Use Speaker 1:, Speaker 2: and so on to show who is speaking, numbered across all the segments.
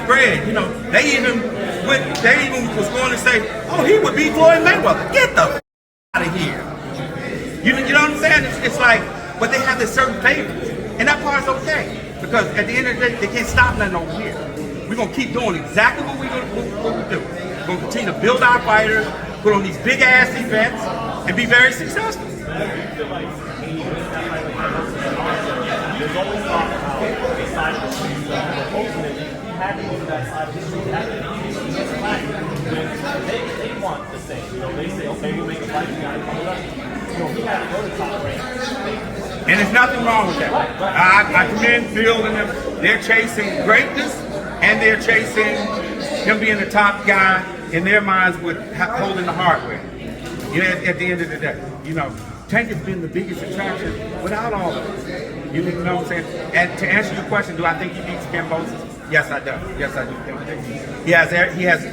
Speaker 1: spread. You know, they even was going to say, oh, he would beat Floyd Mayweather. Get the f out of here. You know what I'm saying? It's like, but they have this certain favorites, and that part's okay because at the end of the day, they can't stop nothing over here. We're gonna keep doing exactly what we do. We're gonna continue to build our fighters, put on these big ass events, and be very successful.
Speaker 2: There's always talk about the side of the street, but ultimately, he had to go to that side of the street. He had to they want the same. You know, they say, okay, we'll make a fight, you gotta come with us. You know, he had to go to top rank.
Speaker 1: And there's nothing wrong with that. I commend Bill and them. They're chasing greatness, and they're chasing him being the top guy in their minds with holding the hardware. You know, at the end of the day, you know, Tank has been the biggest attraction without all of it. You know what I'm saying? And to answer your question, do I think he beats Kambosos? Yes, I do. Yes, I do think he has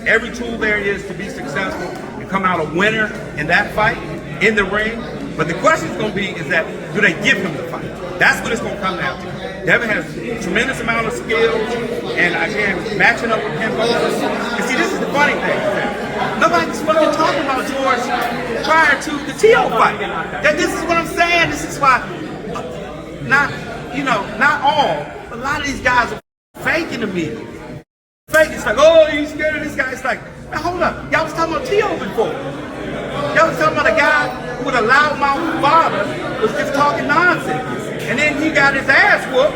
Speaker 1: every tool there is to be successful and come out a winner in that fight, in the ring. But the question is going to be is that, do they give him the fight? That's what it's going to come down to. Devin has a tremendous amount of skills, and again, matching up with Kambosos. And see, this is the funny thing. Nobody's fucking talking about George prior to the T.O. fight. This is what I'm saying. This is why, not all, a lot of these guys are faking to me. Fake. It's like, oh, you scared of this guy? It's like, now hold up. Y'all was talking about T.O. before. Y'all was talking about a guy who with a loudmouth father was just talking nonsense. And then he got his ass whooped.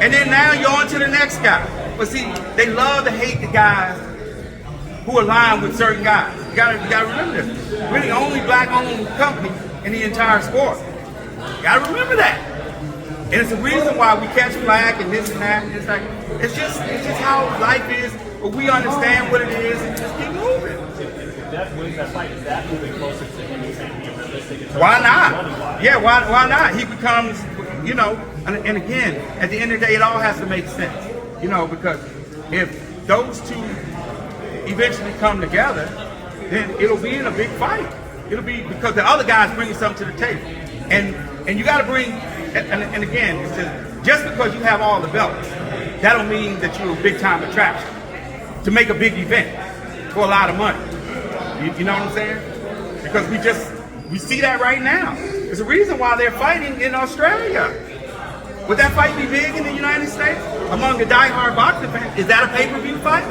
Speaker 1: And then now you're on to the next guy. But see, they love to hate the guys who align with certain guys. You gotta remember this. We're the only black-owned company in the entire sport. You gotta remember that. And it's the reason why we catch flack and this and that. And it's like, it's just how life is. But we understand what it is and just keep moving.
Speaker 2: If that wins that fight, is that moving closer to him being realistic?
Speaker 1: Why not? Yeah, why not? He becomes, you know, and again, at the end of the day, it all has to make sense. You know, because if those two eventually come together, then it'll be in a big fight. It'll be because the other guy's bringing something to the table. And you got to bring, and again, it's just because you have all the belts, that don't mean that you're a big-time attraction to make a big event for a lot of money. You know what I'm saying? Because we see that right now. There's a reason why they're fighting in Australia. Would that fight be big in the United States among the diehard boxing fans? Is that a pay-per-view fight?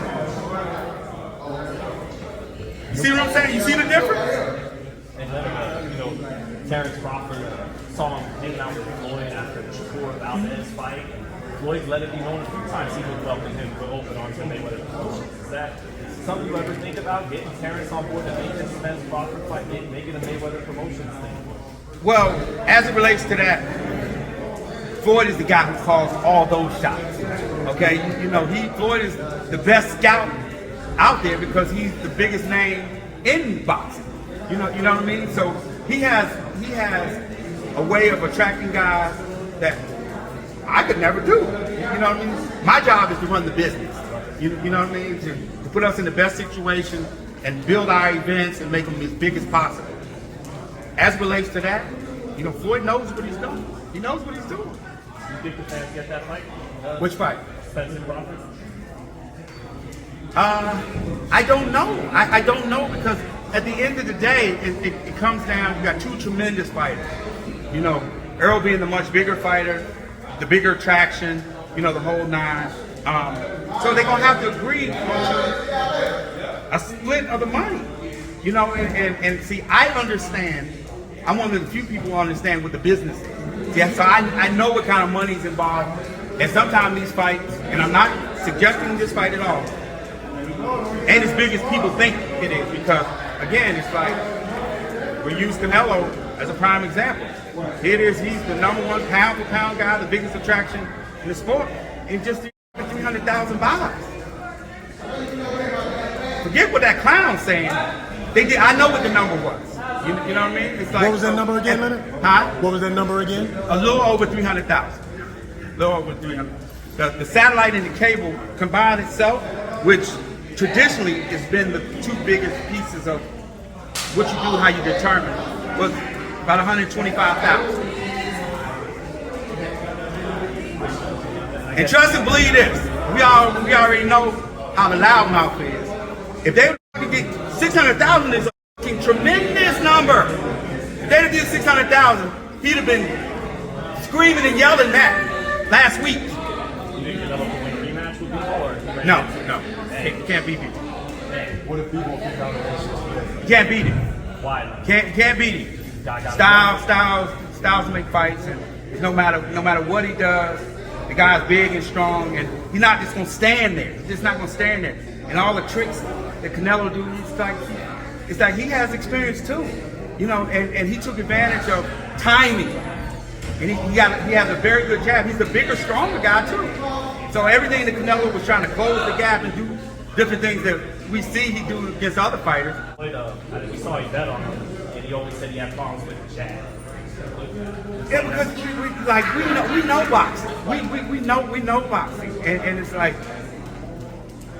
Speaker 1: You see what I'm saying? You see the difference?
Speaker 2: And then, you know, Terrence Crawford saw him hanging out with Floyd after the Shakur Valdez fight. And Floyd let it be known a few times he would welcome him to open arms and Mayweather promotions. Is that something you ever think about, getting Terrence on board to make this Spence Crawford fight, making a Mayweather promotions thing?
Speaker 1: Well, as it relates to that, Floyd is the guy who calls all those shots. Okay, you know, Floyd is the best scout out there because he's the biggest name in boxing. You know what I mean? So he has a way of attracting guys that I could never do. You know what I mean? My job is to run the business. You know what I mean? To put us in the best situation and build our events and make them as big as possible. As it relates to that, you know, Floyd knows what he's doing. He knows what he's doing.
Speaker 2: You think the fans get that fight?
Speaker 1: Which fight?
Speaker 2: Spence and Crawford?
Speaker 1: I don't know. I don't know because at the end of the day, it comes down, you got two tremendous fighters. You know, Earl being the much bigger fighter, the bigger attraction, you know, the whole nine. So they're going to have to agree on a split of the money. You know, and see, I understand. I'm one of the few people who understand what the business is. Yeah, so I know what kind of money's involved. And sometimes these fights, and I'm not suggesting this fight at all, ain't as big as people think it is. Because, again, it's like, we use Canelo as a prime example. Here it is, he's the number one pound-for-pound guy, the biggest attraction in the sport, and just 300,000 buys. Forget what that clown's saying. They did. I know what the number was. You know what I mean? It's like,
Speaker 3: what was that number again, Leonard?
Speaker 1: Huh?
Speaker 3: What was that number again?
Speaker 1: A little over 300,000. A little over 300. The satellite and the cable combined itself, which traditionally has been the two biggest pieces of what you do, how you determine, was about 125,000. And trust and believe this, we already know how the loudmouth is. If they could get 600,000 is a fucking tremendous number. If they'd have did 600,000, he'd have been screaming and yelling that last week.
Speaker 2: You think Canelo can win a rematch with Bivol, or is he ready?
Speaker 1: No. Can't beat him.
Speaker 3: What if people kick out of this?
Speaker 1: Can't beat him.
Speaker 2: Why?
Speaker 1: Can't beat him. Styles make fights, and no matter what he does, the guy's big and strong, and he's not just gonna stand there. He's just not gonna stand there. And all the tricks that Canelo do, it's like he has experience too, you know. And he took advantage of timing, and he has a very good jab. He's a bigger, stronger guy too. So everything that Canelo was trying to close the gap and do different things that we see he do against other fighters.
Speaker 2: We saw you bet on him, and he always said he had problems with the jab.
Speaker 1: Yeah, because we know boxing. We know boxing, and it's like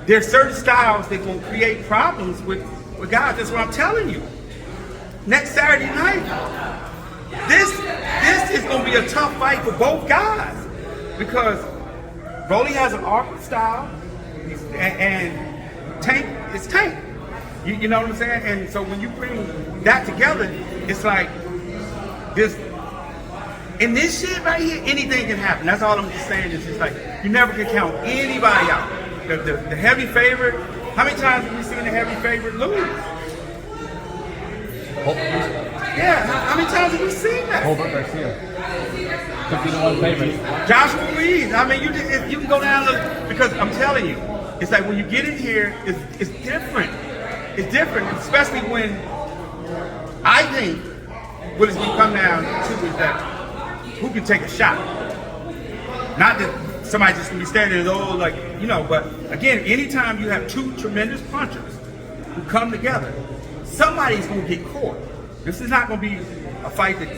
Speaker 1: there's certain styles that will create problems with guys. That's what I'm telling you. Next Saturday night, this is going to be a tough fight for both guys because Rolly has an awkward style, and Tank is Tank. You know what I'm saying? And so when you bring that together, it's like this. In this shit right here, anything can happen. That's all I'm just saying. Is just like you never can count anybody out. The heavy favorite. How many times have we seen the heavy favorite lose? Yeah. How many times have we seen that?
Speaker 4: Robert Garcia. 51 favorite.
Speaker 1: Joshua Reed. I mean, you can go down because I'm telling you, it's like when you get in here, it's different. It's different, especially when I think what it's going to come down to is that who can take a shot. Not that somebody just going to be standing there, but again, anytime you have two tremendous punchers who come together, somebody's going to get caught. This is not going to be a fight that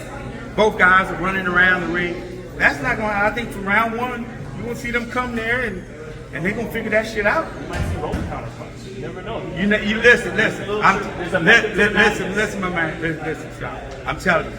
Speaker 1: both guys are running around the ring. That's not going to, I think from round one, you're going to see them come there and they're going to figure that shit out.
Speaker 2: You might see Rolly counter punch. You never know.
Speaker 1: You listen, my man. Listen, Scott. I'm telling you.